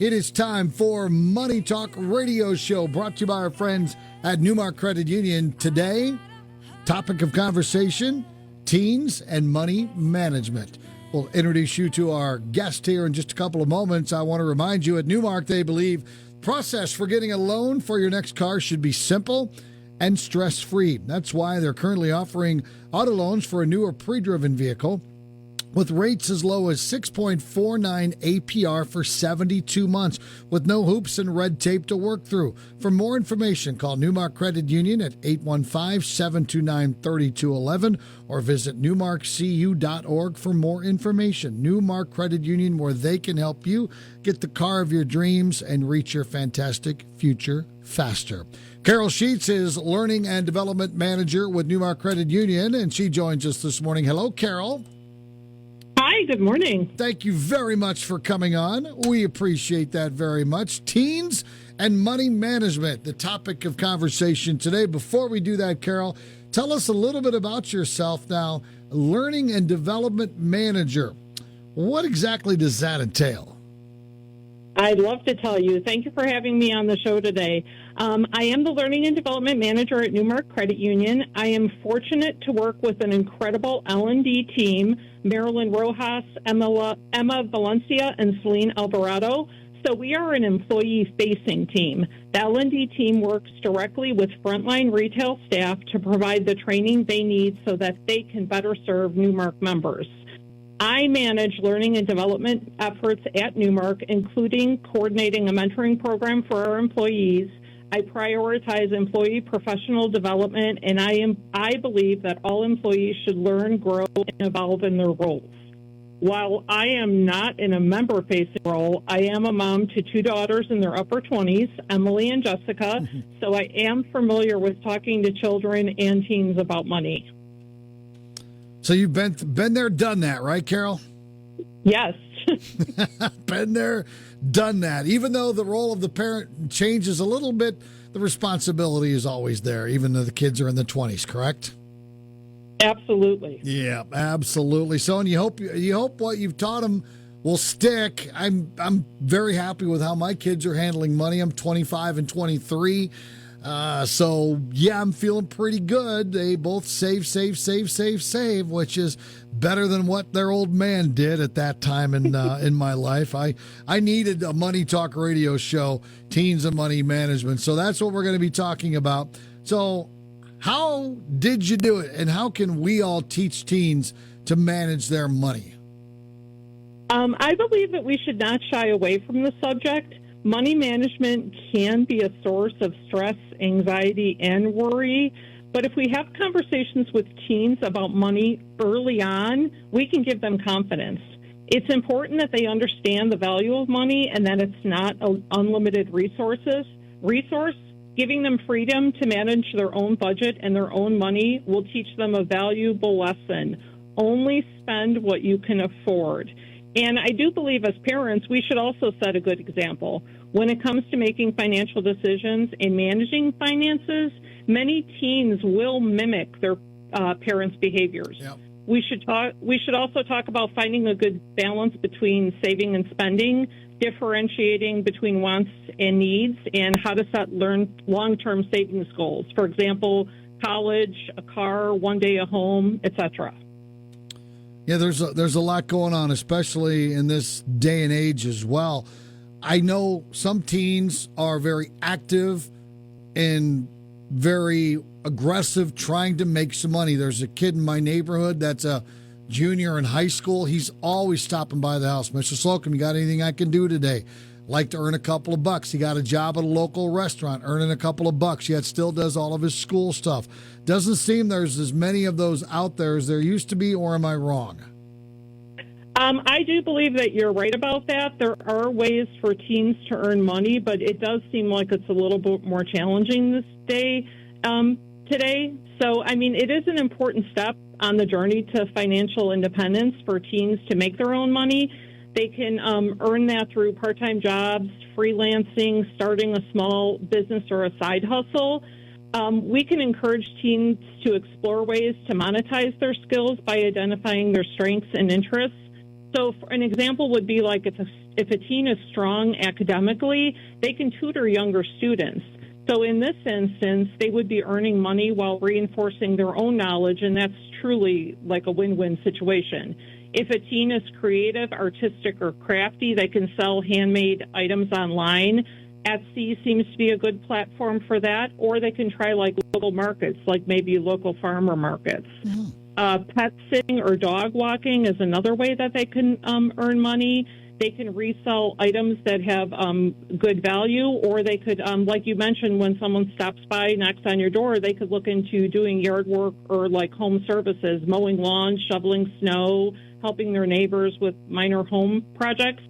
It is time for Money Talk Radio Show, brought to you by our friends at NuMark Credit Union. Today, topic of conversation, teens and money management. We'll introduce you to our guest here in just a couple of moments. I want to remind you, at NuMark, they believe the process for getting a loan for your next car should be simple and stress-free. That's why they're currently offering auto loans for a new or pre-driven vehicle with rates as low as 6.49 APR for 72 months, with no hoops and red tape to work through. For more information, call NuMark Credit Union at 815-729-3211 or visit newmarkcu.org for more information. NuMark Credit Union, where they can help you get the car of your dreams and reach your fantastic future faster. Carol Sheetz is Learning and Development Manager with NuMark Credit Union, and she joins us this morning. Hello, Carol. Hi, good morning. Thank you very much for coming on. We appreciate that very much. Teens and money management, the topic of conversation today. Before we do that, Carol, tell us a little bit about yourself now. Learning and Development Manager. What exactly does that entail? I'd love to tell you. Thank you for having me on the show today. I am the Learning and Development Manager at NuMark Credit Union. I am fortunate to work with an incredible L&D team, Marilyn Rojas, Emma Valencia, and Celine Alvarado. So we are an employee-facing team. The L&D team works directly with frontline retail staff to provide the training they need so that they can better serve NuMark members. I manage learning and development efforts at NuMark, including coordinating a mentoring program for our employees. I prioritize employee professional development, and I believe that all employees should learn, grow, and evolve in their roles. While I am not in a member-facing role, I am a mom to two daughters in their upper 20s, Emily and Jessica, so I am familiar with talking to children and teens about money. So you've been there, done that, right, Carol? Yes. Been there, done that. Even though the role of the parent changes a little bit, the responsibility is always there, even though the kids are in the 20s, correct? Absolutely. Yeah, absolutely. So, and you hope what you've taught them will stick. I'm very happy with how my kids are handling money. I'm 25 and 23. So, yeah, I'm feeling pretty good. They both save, which is better than what their old man did at that time in my life. I needed a Money Talk radio show, Teens and Money Management. So that's what we're going to be talking about. So how did you do it, and how can we all teach teens to manage their money? I believe that we should not shy away from the subject. Money management can be a source of stress, anxiety, and worry. But if we have conversations with teens about money early on, we can give them confidence. It's important that they understand the value of money and that it's not an unlimited resource. Giving them freedom to manage their own budget and their own money will teach them a valuable lesson. Only spend what you can afford. And I do believe as parents, we should also set a good example. When it comes to making financial decisions and managing finances, many teens will mimic their parents' behaviors. Yep. We should also talk about finding a good balance between saving and spending, differentiating between wants and needs, and how to set long-term savings goals. For example, college, a car, one day a home, etc. Yeah, there's a lot going on, especially in this day and age as well. I know some teens are very active and very aggressive trying to make some money. There's a kid in my neighborhood that's a junior in high school. He's always stopping by the house. Mr. Slocum, you got anything I can do today? Like to earn a couple of bucks. He got a job at a local restaurant, earning a couple of bucks, yet still does all of his school stuff. Doesn't seem there's as many of those out there as there used to be, or am I wrong? I do believe that you're right about that. There are ways for teens to earn money, but it does seem like it's a little bit more challenging today. So, I mean, it is an important step on the journey to financial independence for teens to make their own money. They can earn that through part-time jobs, freelancing, starting a small business or a side hustle. We can encourage teens to explore ways to monetize their skills by identifying their strengths and interests. So an example would be like if if a teen is strong academically, they can tutor younger students. So in this instance, they would be earning money while reinforcing their own knowledge, and that's truly like a win-win situation. If a teen is creative, artistic, or crafty, they can sell handmade items online. Etsy seems to be a good platform for that, or they can try like local markets, like maybe local farmer markets. Pet sitting or dog walking is another way that they can earn money. They can resell items that have good value, or they could, like you mentioned, when someone stops by, knocks on your door, they could look into doing yard work or like home services, mowing lawns, shoveling snow, helping their neighbors with minor home projects.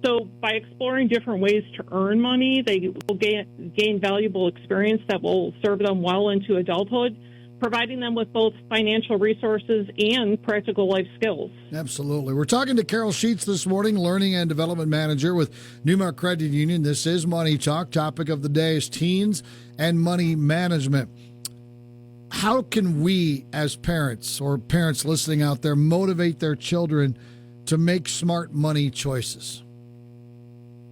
So by exploring different ways to earn money, they will gain valuable experience that will serve them well into adulthood, providing them with both financial resources and practical life skills. Absolutely. We're talking to Carol Sheetz this morning, Learning and Development Manager with NuMark Credit Union. This is Money Talk. Topic of the day is teens and money management. How can we as parents or parents listening out there motivate their children to make smart money choices?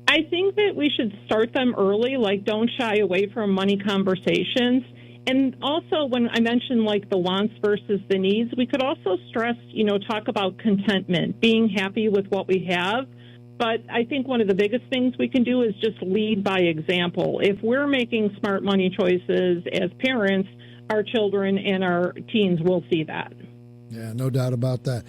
I think that we should start them early, like don't shy away from money conversations. And also, when I mentioned like the wants versus the needs, we could also stress, talk about contentment, being happy with what we have. But I think one of the biggest things we can do is just lead by example. If we're making smart money choices as parents, our children and our teens will see that. Yeah, no doubt about that.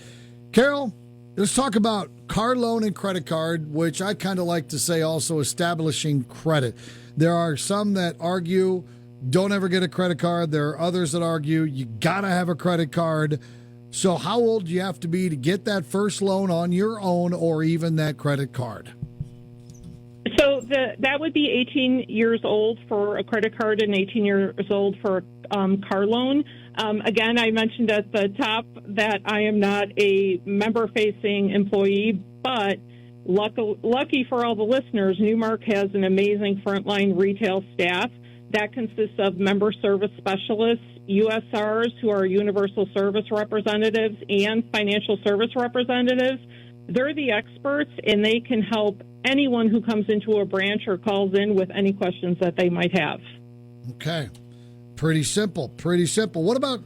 Carol, let's talk about car loan and credit card, which I kind of like to say also establishing credit. There are some that argue don't ever get a credit card. There are others that argue you got to have a credit card. So how old do you have to be to get that first loan on your own or even that credit card? So that would be 18 years old for a credit card and 18 years old for a car loan. Again, I mentioned at the top that I am not a member-facing employee, but lucky for all the listeners, NuMark has an amazing frontline retail staff that consists of member service specialists, USRs, who are universal service representatives, and financial service representatives. They're the experts, and they can help anyone who comes into a branch or calls in with any questions that they might have. Okay. Pretty simple. What about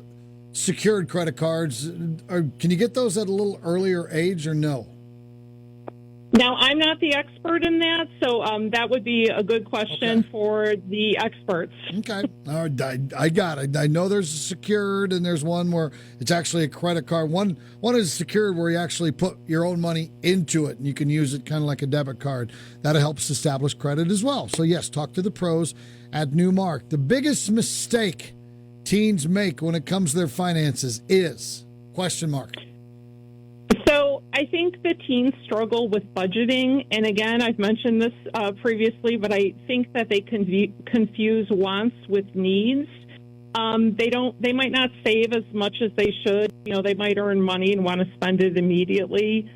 secured credit cards? Can you get those at a little earlier age or no? Now, I'm not the expert in that, so that would be a good question for the experts. Okay. All right, I got it. I know there's a secured and there's one where it's actually a credit card. One is secured where you actually put your own money into it and you can use it kind of like a debit card. That helps establish credit as well. So, yes, talk to the pros at NuMark. The biggest mistake teens make when it comes to their finances is ? So I think the teens struggle with budgeting. And again, I've mentioned this previously, but I think that they confuse wants with needs. They might not save as much as they should. They might earn money and want to spend it immediately.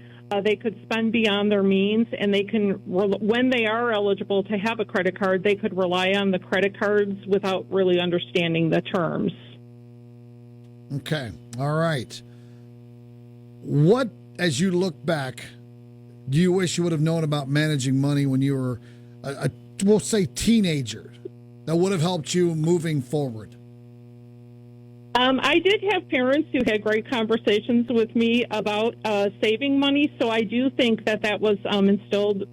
They could spend beyond their means, and they can, when they are eligible to have a credit card, they could rely on the credit cards without really understanding the terms. Okay. All right. What, as you look back, do you wish you would have known about managing money when you were we'll say teenager, that would have helped you moving forward? I did have parents who had great conversations with me about saving money, so I do think that was instilled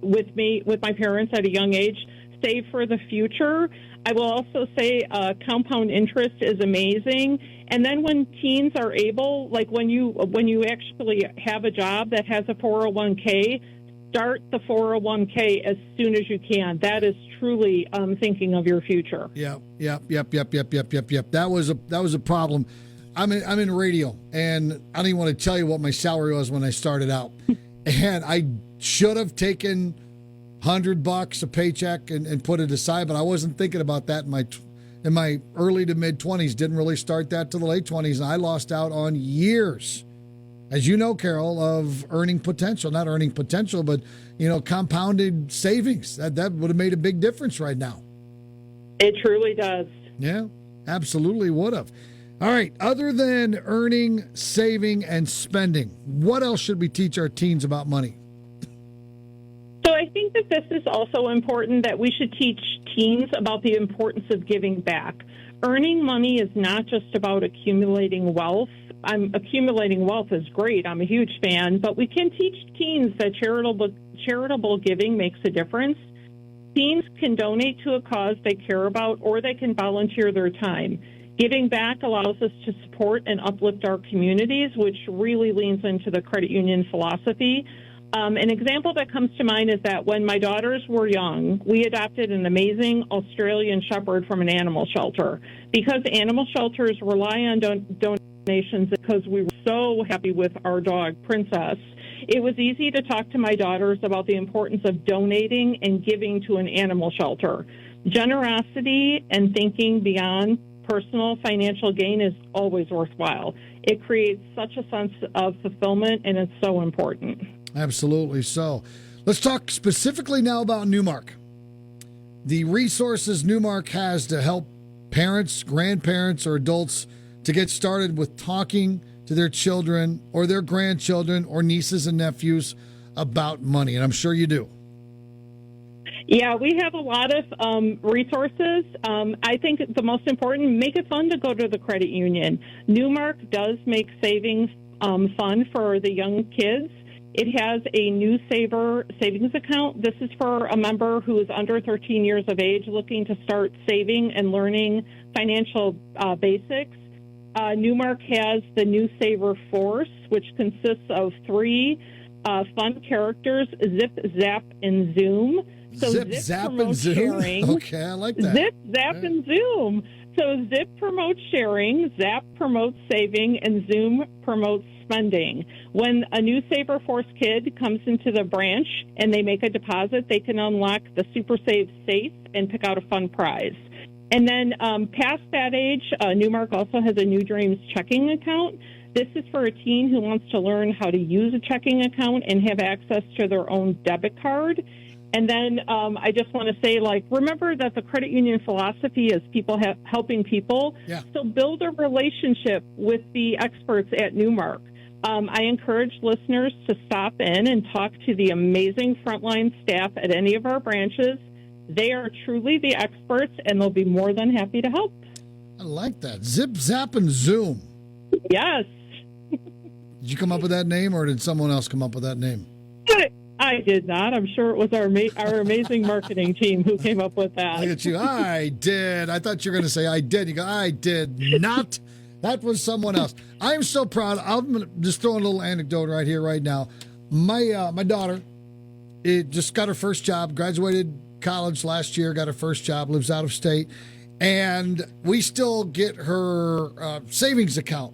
with my parents at a young age. Save for the future. I will also say compound interest is amazing. And then when teens are able, like when you actually have a job that has a 401k, start the 401k as soon as you can. That is truly thinking of your future. Yep. That was a problem. I'm in radio, and I don't even want to tell you what my salary was when I started out. And I should have taken $100 a paycheck and put it aside, but I wasn't thinking about that in my early to mid 20s. Didn't really start that till the late 20s, and I lost out on years, as you know, Carol, of earning potential. Not earning potential, but compounded savings. That would have made a big difference right now. It truly does. Yeah, absolutely would have. All right, other than earning, saving, and spending, what else should we teach our teens about money? I think that this is also important, that we should teach teens about the importance of giving back. Earning money is not just about accumulating wealth. Accumulating wealth is great. I'm a huge fan, but we can teach teens that charitable giving makes a difference. Teens can donate to a cause they care about, or they can volunteer their time. Giving back allows us to support and uplift our communities, which really leans into the credit union philosophy. An example that comes to mind is that when my daughters were young, we adopted an amazing Australian Shepherd from an animal shelter. Because animal shelters rely on donations, because we were so happy with our dog, Princess, it was easy to talk to my daughters about the importance of donating and giving to an animal shelter. Generosity and thinking beyond personal financial gain is always worthwhile. It creates such a sense of fulfillment, and it's so important. Absolutely so. Let's talk specifically now about NuMark. The resources NuMark has to help parents, grandparents, or adults to get started with talking to their children or their grandchildren or nieces and nephews about money. And I'm sure you do. Yeah, we have a lot of resources. I think the most important, make it fun to go to the credit union. NuMark does make savings fun for the young kids. It has a new savings account. This is for a member who is under 13 years of age looking to start saving and learning financial basics. NuMark has the New Saver Force, which consists of 3 fun characters, Zip, Zap, and Zoom. So Zip, Zap, and Zoom? Sharing. Okay, I like that. Zip, Zap, and Zoom. So Zip promotes sharing, Zap promotes saving, and Zoom promotes spending. When a New Saver Force kid comes into the branch and they make a deposit, they can unlock the Super Save safe and pick out a fun prize. And then past that age, NuMark also has a New Dreams checking account. This is for a teen who wants to learn how to use a checking account and have access to their own debit card. And then I just want to say, remember that the credit union philosophy is people helping people. Yeah. So build a relationship with the experts at NuMark. I encourage listeners to stop in and talk to the amazing frontline staff at any of our branches. They are truly the experts, and they'll be more than happy to help. I like that. Zip, Zap, and Zoom. Yes. Did you come up with that name, or did someone else come up with that name? I did not. I'm sure it was our amazing marketing team who came up with that. Look at you. I did. I thought you were going to say I did. You go, I did not. That was someone else. I am so proud. I'm going to just throw a little anecdote right here, right now. My daughter just got her first job, graduated college last year, got her first job, lives out of state, and we still get her savings account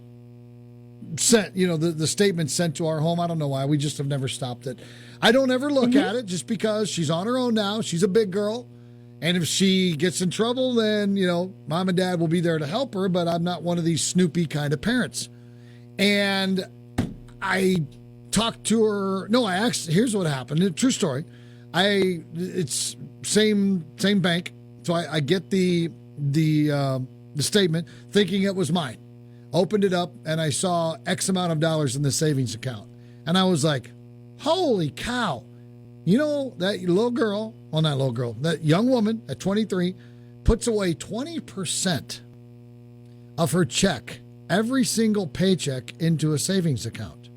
sent, the statement sent to our home. I don't know why. We just have never stopped it. I don't ever look at it just because she's on her own now. She's a big girl. And if she gets in trouble, then, mom and dad will be there to help her, but I'm not one of these snoopy kind of parents. And I talked to her. No, I asked, here's what happened. A true story. It's same bank. So I get the statement thinking it was mine. Opened it up and I saw X amount of dollars in the savings account. And I was like, holy cow. That little girl, well, not little girl, that young woman at 23 puts away 20% of her check, every single paycheck, into a savings account.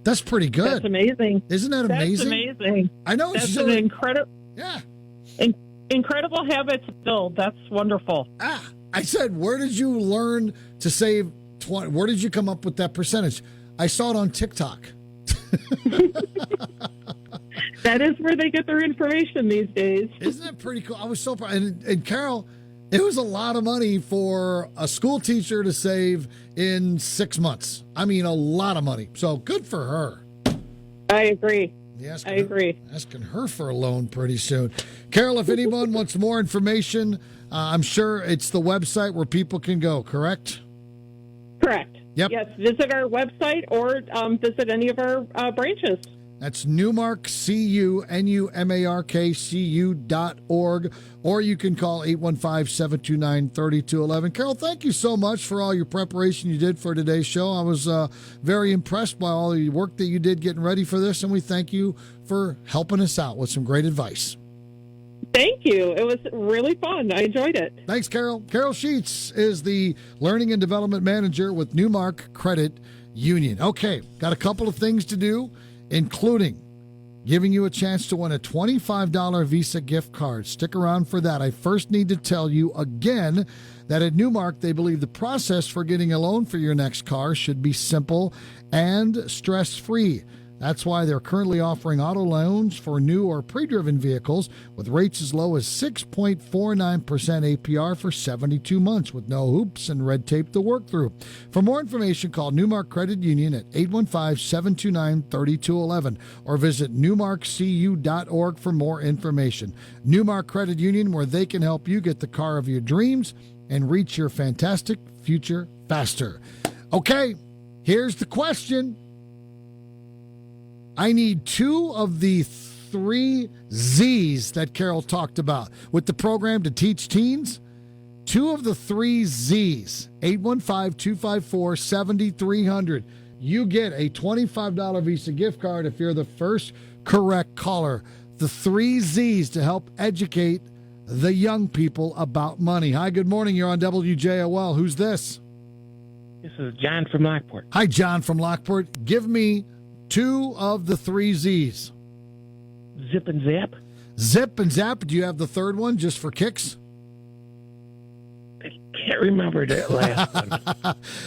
That's pretty good. That's amazing. Isn't that amazing? That's amazing. I know. That's an incredible. Yeah. Incredible habit to build. That's wonderful. I said, where did you learn to save 20? Where did you come up with that percentage? I saw it on TikTok. That is where they get their information these days. Isn't that pretty cool? I was so proud. And Carol, it was a lot of money for a school teacher to save in 6 months. I mean, a lot of money. So good for her. I agree. Yes, I agree. Asking her for a loan pretty soon. Carol, if anyone wants more information, I'm sure it's the website where people can go, correct? Correct. Yep. Yes, visit our website or visit any of our branches. That's NuMark, NuMarkCU.org, or you can call 815-729-3211. Carol, thank you so much for all your preparation you did for today's show. I was very impressed by all the work that you did getting ready for this, and we thank you for helping us out with some great advice. Thank you. It was really fun. I enjoyed it. Thanks, Carol. Carol Sheetz is the Learning and Development Manager with NuMark Credit Union. Okay, got a couple of things to do, including giving you a chance to win a $25 Visa gift card. Stick around for that. I first need to tell you again that at NuMark, they believe the process for getting a loan for your next car should be simple and stress-free. That's why they're currently offering auto loans for new or pre-driven vehicles with rates as low as 6.49% APR for 72 months with no hoops and red tape to work through. For more information, call NuMark Credit Union at 815-729-3211 or visit NuMarkCU.org for more information. NuMark Credit Union, where they can help you get the car of your dreams and reach your fantastic future faster. Okay, here's the question. I need two of the three Z's that Carol talked about with the program to teach teens. Two of the three Z's, 815-254-7300. You get a $25 Visa gift card if you're the first correct caller. The three Z's to help educate the young people about money. Hi, good morning. You're on WJOL. Who's this? This is John from Lockport. Hi, John from Lockport. Give me two of the three Z's. Zip and zap. Zip and zap. Do you have the third one just for kicks? I can't remember that last one.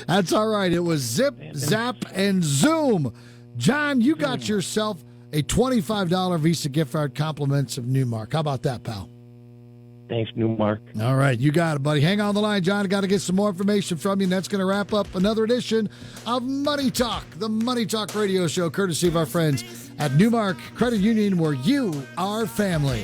That's all right. It was zip, zap, and zoom. John, you got yourself a $25 Visa gift card, compliments of NuMark. How about that, pal? Thanks, NuMark. All right, you got it, buddy. Hang on the line, John. I got to get some more information from you, and that's going to wrap up another edition of Money Talk, the Money Talk radio show, courtesy of our friends at NuMark Credit Union, where you are family.